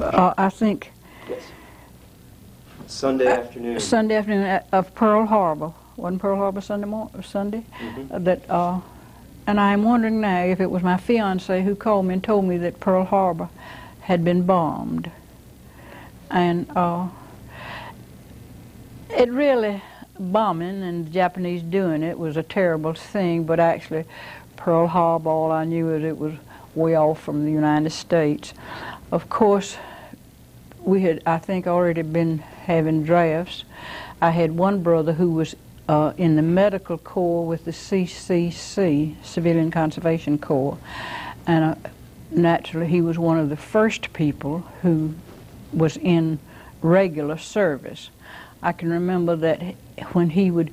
I think Yes. Sunday afternoon. Sunday afternoon of Pearl Harbor. Wasn't Pearl Harbor Sunday? And I'm wondering now if it was my fiance who called me and told me that Pearl Harbor had been bombed. And it really, bombing and the Japanese doing it was a terrible thing, but actually Pearl Harbor, all I knew is it was way off from the United States. Of course, we had, I think, already been having drafts. I had one brother who was in the medical corps with the CCC, Civilian Conservation Corps, and naturally he was one of the first people who was in regular service. I can remember that when he would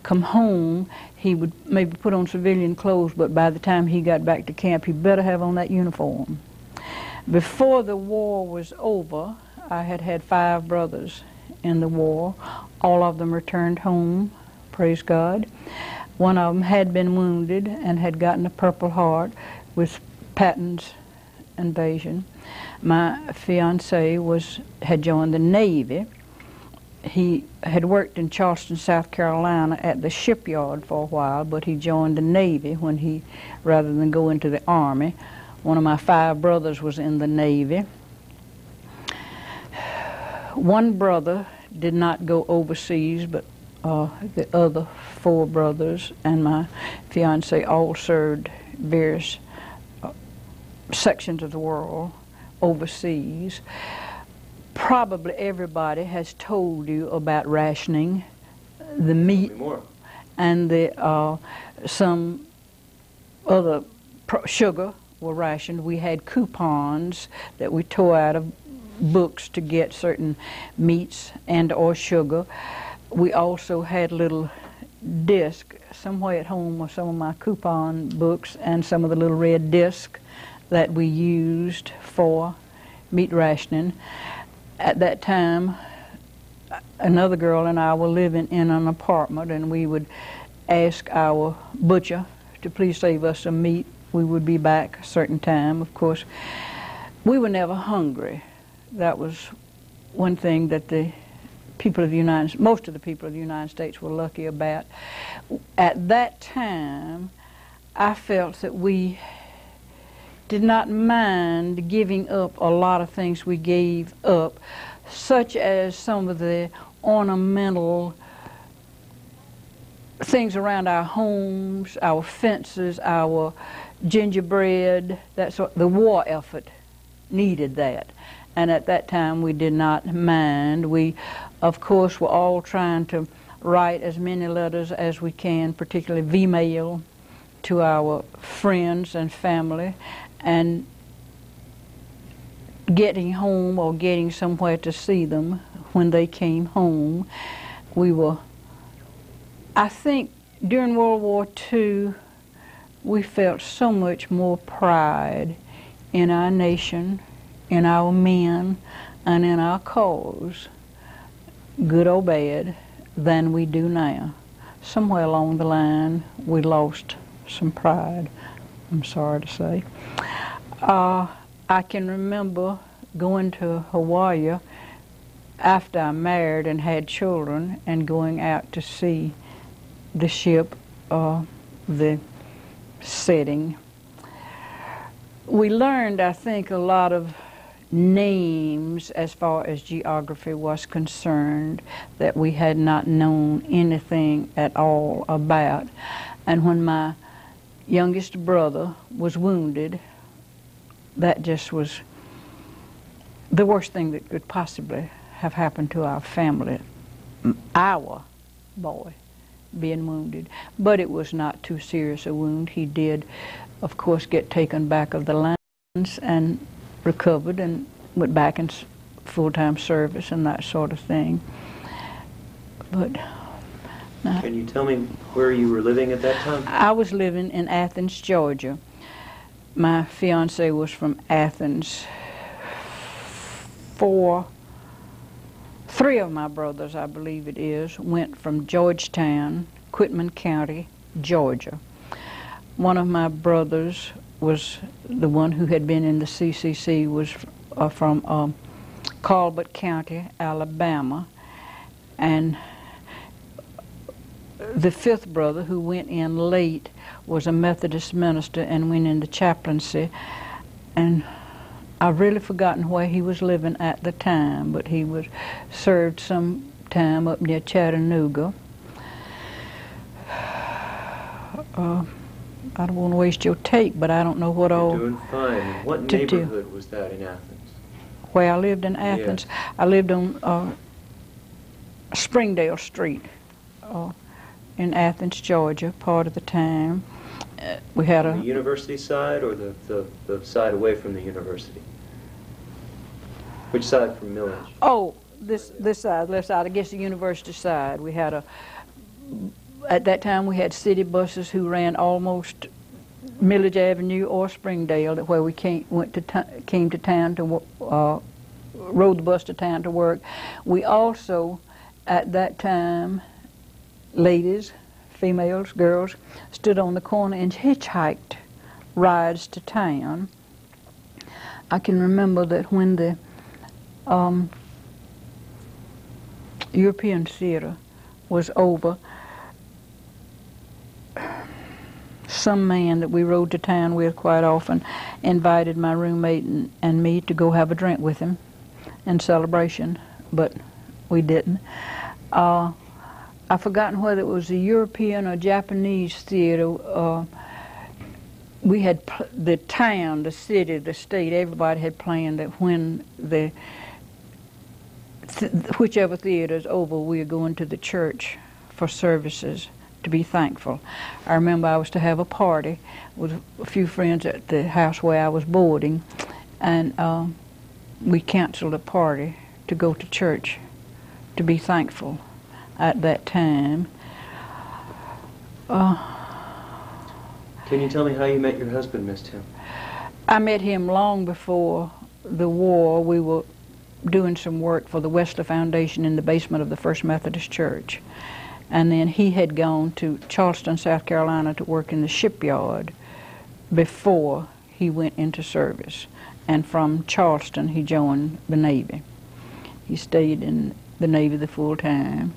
come home, he would maybe put on civilian clothes, but by the time he got back to camp, he better have on that uniform. Before the war was over, I had had 5 brothers in the war. All of them returned home, praise God. One of them had been wounded and had gotten a Purple Heart with Patton's invasion. My fiancé had joined the Navy. He had worked in Charleston, South Carolina at the shipyard for a while, but he joined the Navy rather than go into the Army. One of my 5 brothers was in the Navy. One brother did not go overseas, but the other 4 brothers and my fiancé all served various sections of the world overseas. Probably everybody has told you about rationing, the meat, and the some other sugar were rationed. We had coupons that we tore out of books to get certain meats and or sugar. We also had little discs somewhere at home with some of my coupon books and some of the little red discs that we used for meat rationing. At that time, another girl and I were living in an apartment, and we would ask our butcher to please save us some meat. We would be back a certain time. Of course, we were never hungry. That was one thing that most of the people of the United States were lucky about. At that time, I felt that we did not mind giving up a lot of things we gave up, such as some of the ornamental things around our homes, our fences, our gingerbread. The war effort needed that. And at that time we did not mind. We, of course, were all trying to write as many letters as we can, particularly V-mail, to our friends and family, and getting home or getting somewhere to see them when they came home. I think during World War II, we felt so much more pride in our nation, in our men, and in our cause, good or bad, than we do now. Somewhere along the line, we lost some pride, I'm sorry to say. I can remember going to Hawaii after I married and had children and going out to see the ship, the setting. We learned, I think, a lot of names as far as geography was concerned that we had not known anything at all about. And when my youngest brother was wounded, that just was the worst thing that could possibly have happened to our family, our boy being wounded. But it was not too serious a wound. He did, of course, get taken back of the lines and recovered and went back in full-time service and that sort of thing. But can you tell me where you were living at that time? I was living in Athens, Georgia. My fiance was from Athens. 3 of my brothers, I believe it is, went from Georgetown, Quitman County, Georgia. One of my brothers was the one who had been in the CCC, was from Colbert County, Alabama, and the fifth brother, who went in late, was a Methodist minister and went into chaplaincy, and I've really forgotten where he was living at the time, but he was served some time up near Chattanooga. I don't want to waste your tape, but I don't know what all. You're doing fine. What neighborhood was that in Athens? Where I lived in Athens, yes. I lived on Springdale Street in Athens, Georgia, part of the time. We had the university side or the side away from the university? Which side from Millage? Oh, this side, left side. I guess the university side. We had at that time we had city buses who ran almost Millage Avenue or Springdale, where we came to town to rode the bus to town to work. We also, at that time, ladies, females, girls, stood on the corner and hitchhiked rides to town. I can remember that when the European theater was over, some man that we rode to town with quite often invited my roommate and me to go have a drink with him in celebration, but we didn't. I've forgotten whether it was a European or Japanese theater. We had the town, the city, the state, everybody had planned that when whichever theater is over, we are going to the church for services to be thankful. I remember I was to have a party with a few friends at the house where I was boarding, and we canceled a party to go to church to be thankful at that time. Can you tell me how you met your husband, Miss Timm? I met him long before the war. We were doing some work for the Wesley Foundation in the basement of the First Methodist Church. And then he had gone to Charleston, South Carolina to work in the shipyard before he went into service. And from Charleston, he joined the Navy. He stayed in the Navy the full time.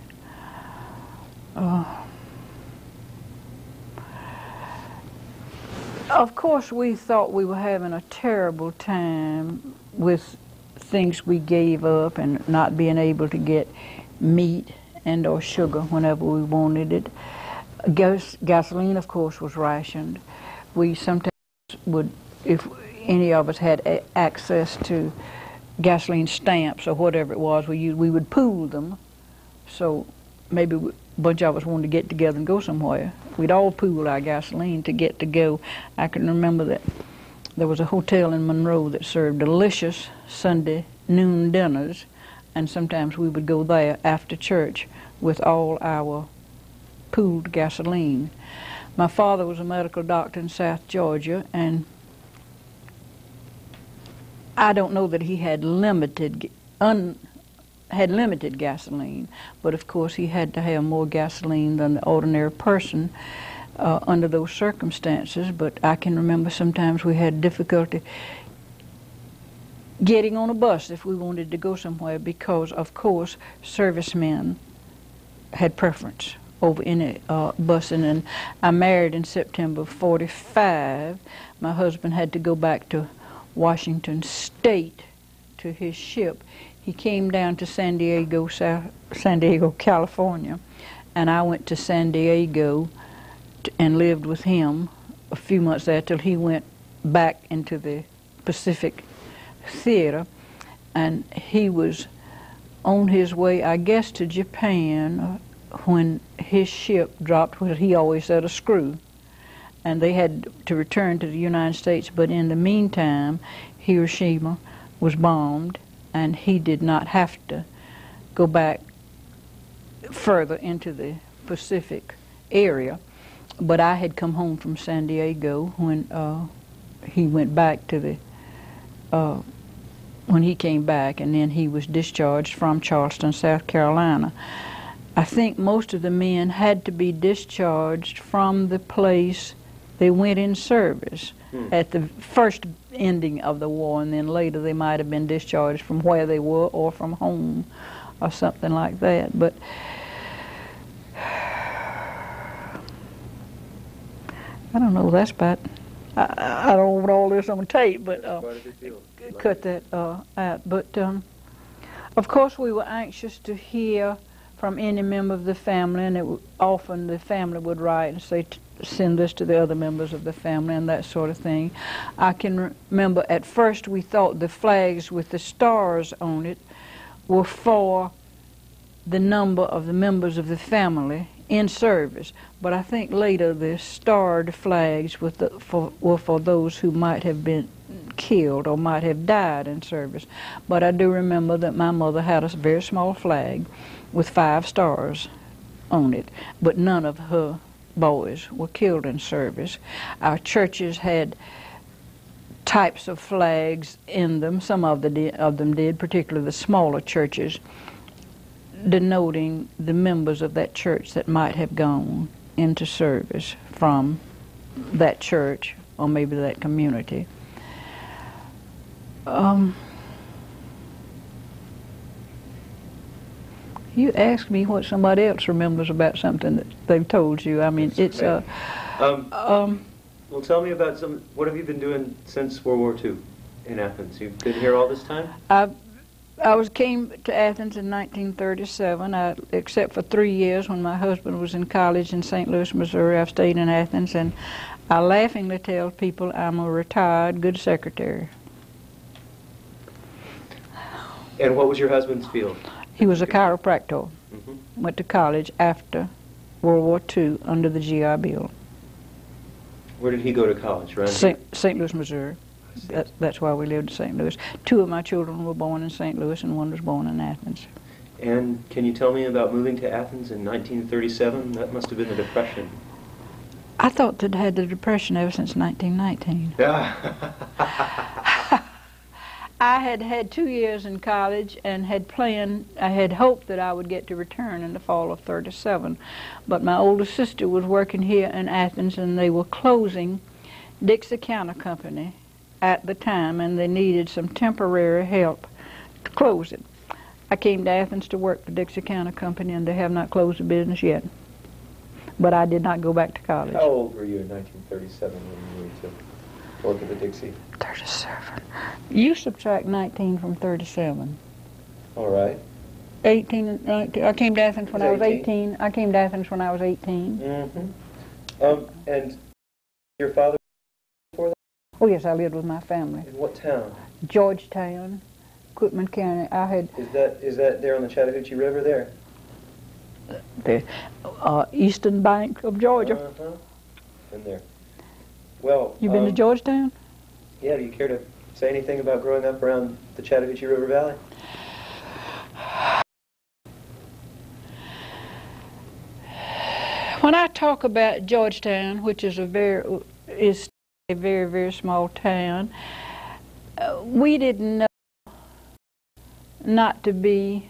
Of course, we thought we were having a terrible time with things we gave up and not being able to get meat and or sugar whenever we wanted it. Gasoline, of course, was rationed. We sometimes would, if any of us had access to gasoline stamps or whatever it was we used, we would pool them. So maybe a bunch of us wanted to get together and go somewhere. We'd all pool our gasoline to get to go. I can remember that there was a hotel in Monroe that served delicious Sunday noon dinners, and sometimes we would go there after church with all our pooled gasoline. My father was a medical doctor in South Georgia, and I don't know that he had limited gasoline, but of course he had to have more gasoline than the ordinary person under those circumstances. But I can remember sometimes we had difficulty getting on a bus if we wanted to go somewhere, because of course servicemen had preference over any busing. And I married in September of '45. My husband had to go back to Washington State to his ship. He came down to San Diego, California, and I went to San Diego and lived with him a few months there till he went back into the Pacific Theater, and he was on his way, I guess, to Japan when his ship dropped what he always said, a screw, and they had to return to the United States. But in the meantime, Hiroshima was bombed, and he did not have to go back further into the Pacific area. But I had come home from San Diego when he went back to the when he came back, and then he was discharged from Charleston, South Carolina. I think most of the men had to be discharged from the place They went in service at the first ending of the war, and then later they might have been discharged from where they were or from home or something like that. But I don't know, that's about, I don't want all this on tape, but cut that out. But of course we were anxious to hear from any member of the family, and often the family would write and say, send this to the other members of the family and that sort of thing. I can remember at first we thought the flags with the stars on it were for the number of the members of the family in service, but I think later the starred flags were for those who might have been killed or might have died in service. But I do remember that my mother had a very small flag with 5 stars on it, but none of her boys were killed in service. Our churches had types of flags in them, some of them did, particularly the smaller churches, denoting the members of that church that might have gone into service from that church or maybe that community. You asked me what somebody else remembers about something that they've told you. I mean, it's well, tell me about what have you been doing since World War II in Athens? You've been here all this time? I came to Athens in 1937, except for 3 years when my husband was in college in St. Louis, Missouri. I've stayed in Athens, and I laughingly tell people I'm a retired good secretary. And what was your husband's field? He was a chiropractor. Went to college after World War II under the GI Bill. Where did he go to college? Right? St. Louis, Missouri. That's why we lived in St. Louis. 2 of my children were born in St. Louis, and 1 was born in Athens. And can you tell me about moving to Athens in 1937? That must have been the Depression. I thought they'd had the Depression ever since 1919. I had had 2 years in college and I had hoped that I would get to return in the fall of '37. But my older sister was working here in Athens, and they were closing Dixie Counter Company at the time, and they needed some temporary help to close it. I came to Athens to work for Dixie Counter Company, and they have not closed the business yet. But I did not go back to college. How old were you in 1937 when you moved to work at the Dixie? 37. You subtract 19 from 37. All right. 18 and 19. I came to Athens when I was 18. I came to Athens when I was 18. And your father before that? Oh yes, I lived with my family. In what town? Georgetown, Quitman County. Is that there on the Chattahoochee River there? The eastern bank of Georgia. In there. Well, you been to Georgetown? Yeah. Do you care to say anything about growing up around the Chattahoochee River Valley? When I talk about Georgetown, which is a very, very small town, we didn't know not to be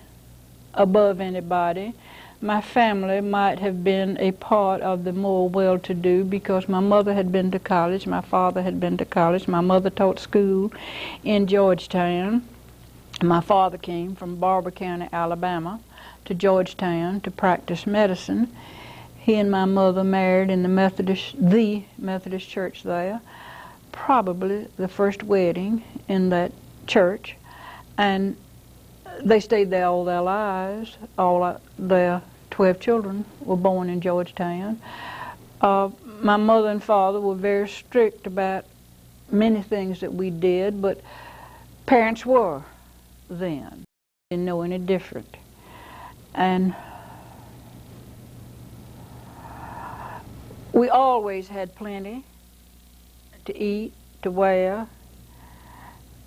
above anybody. My family might have been a part of the more well-to-do because my mother had been to college, my father had been to college. My mother taught school in Georgetown. My father came from Barber County, Alabama, to Georgetown to practice medicine. He and my mother married in the Methodist church there, probably the first wedding in that church, and they stayed there all their lives. All their 12 children were born in Georgetown. My mother and father were very strict about many things that we did, but parents were then. They didn't know any different. And we always had plenty to eat, to wear.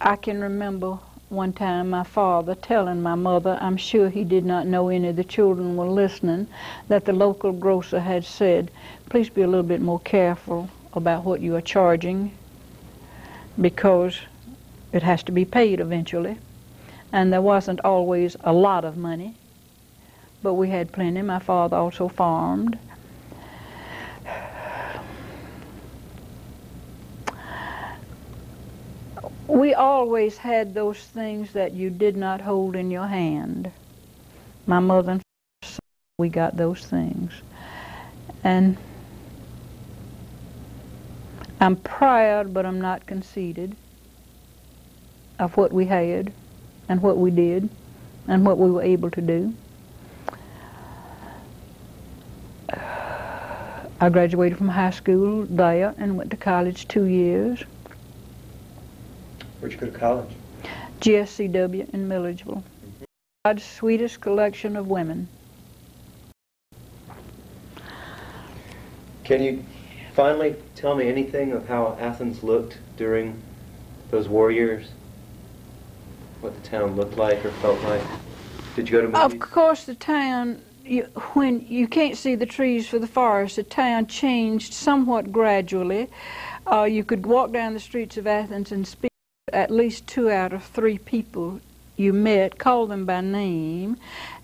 I can remember one time my father telling my mother, I'm sure he did not know any of the children were listening, that the local grocer had said, please be a little bit more careful about what you are charging because it has to be paid eventually. And there wasn't always a lot of money, but we had plenty. My father also farmed. We always had those things that you did not hold in your hand. My mother and father, we got those things. And I'm proud, but I'm not conceited of what we had and what we did and what we were able to do. I graduated from high school there and went to college 2 years. Where'd you go to college? GSCW in Milledgeville. God's sweetest collection of women. Can you finally tell me anything of how Athens looked during those war years? What the town looked like or felt like? Did you go to movies? Of course, the town, when you can't see the trees for the forest, the town changed somewhat gradually. You could walk down the streets of Athens and speak to at least 2 out of 3 people you met, call them by name.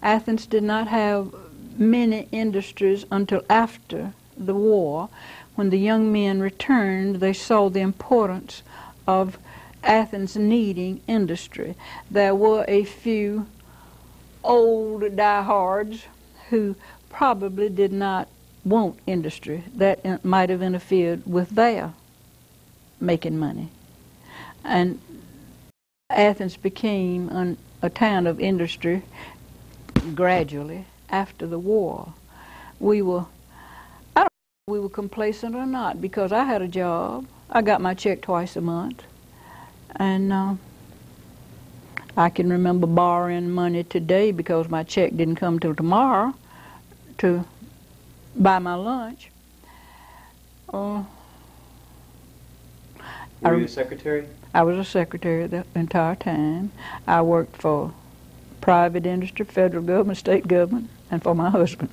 Athens did not have many industries until after the war. When the young men returned, they saw the importance of Athens needing industry. There were a few old diehards who probably did not want industry. That might have interfered with their making money. And Athens became a town of industry gradually after the war. I don't know if we were complacent or not, because I had a job. I got my check twice a month. And I can remember borrowing money today because my check didn't come till tomorrow to buy my lunch. Were you a secretary? I was a secretary the entire time. I worked for private industry, federal government, state government, and for my husband.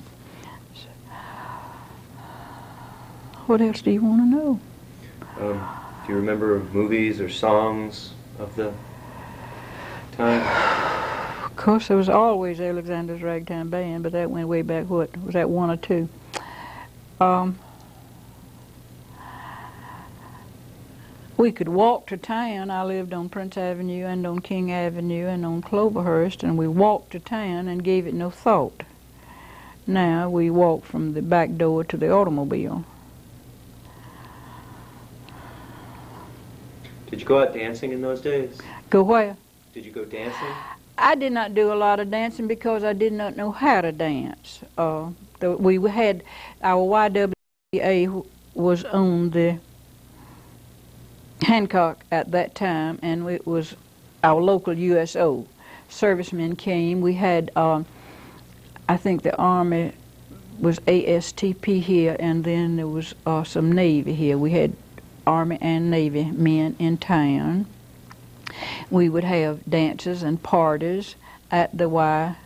What else do you want to know? Do you remember movies or songs of the time? Of course, there was always Alexander's Ragtime Band, but that went way back, what, was that 1 or 2? We could walk to town. I lived on Prince Avenue and on King Avenue and on Cloverhurst, and we walked to town and gave it no thought. Now we walk from the back door to the automobile. Did you go out dancing in those days? Go where? Did you go dancing? I did not do a lot of dancing because I did not know how to dance. We had, our WWII was on the Hancock at that time, and it was our local USO. Servicemen came. We had, I think the Army was ASTP here, and then there was some Navy here. We had Army and Navy men in town. We would have dances and parties at the Y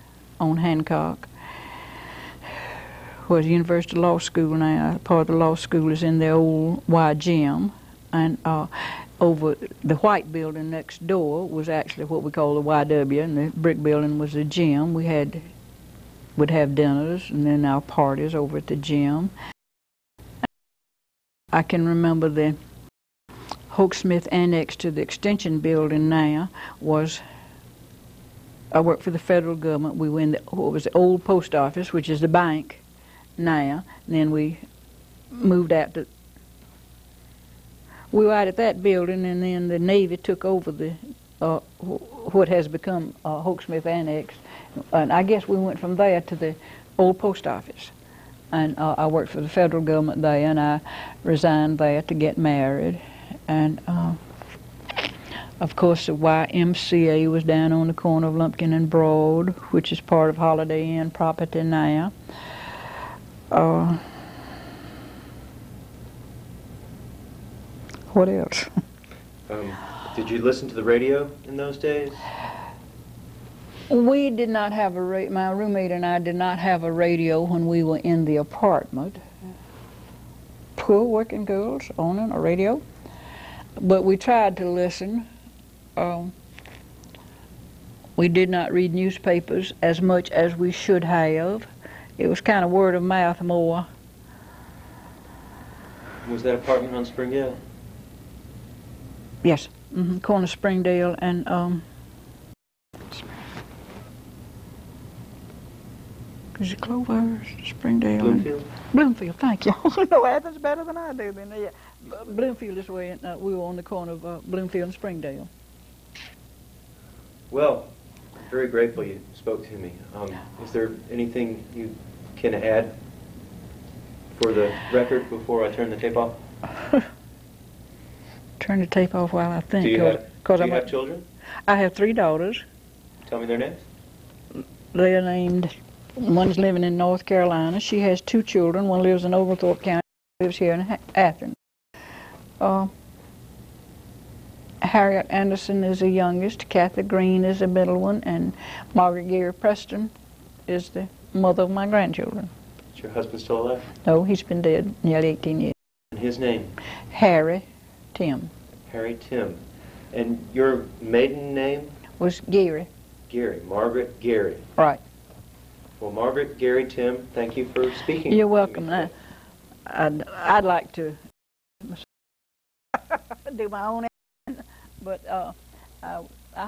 on Hancock, where the University Law School now. Part of the law school is in the old Y gym, and over the white building next door was actually what we call the YW, and the brick building was the gym. We would have dinners and then our parties over at the gym. I can remember the Hoke-Smith annex to the extension building now was, I worked for the federal government. We were in what was the old post office, which is the bank now. And then we moved out to, we were out at that building, and then the Navy took over the what has become Hoke-Smith annex. And I guess we went from there to the old post office. And I worked for the federal government there, and I resigned there to get married. And of course the YMCA was down on the corner of Lumpkin and Broad, which is part of Holiday Inn property now. What else? Did you listen to the radio in those days? We did not have a radio. My roommate and I did not have a radio when we were in the apartment. Poor working girls owning a radio. But we tried to listen. We did not read newspapers as much as we should have. It was kind of word of mouth more. Was that apartment on Spring Hill? Yes. corner Springdale and is it Clovehurst, Springdale? Bloomfield? Bloomfield, thank you. You know Athens better than I do then. Yeah. Bloomfield is where we were on the corner of Bloomfield and Springdale. Well, very grateful you spoke to me. Is there anything you can add for the record before I turn the tape off? Turn the tape off while I think. Do you have children? I have 3 daughters. Tell me their names. They are named, one's living in North Carolina. She has 2 children. One lives in Oglethorpe County, lives here in Athens. Harriet Anderson is the youngest, Kathy Green is the middle one, and Margaret Gary Preston is the mother of my grandchildren. Is your husband still alive? No, he's been dead nearly 18 years. And his name? Harry Timm. Harry Timm. And your maiden name? Was Gary. Gary. Margaret Gary. Right. Well, Margaret Gary Timm, thank you for speaking. You're welcome. I'd like to do my own, but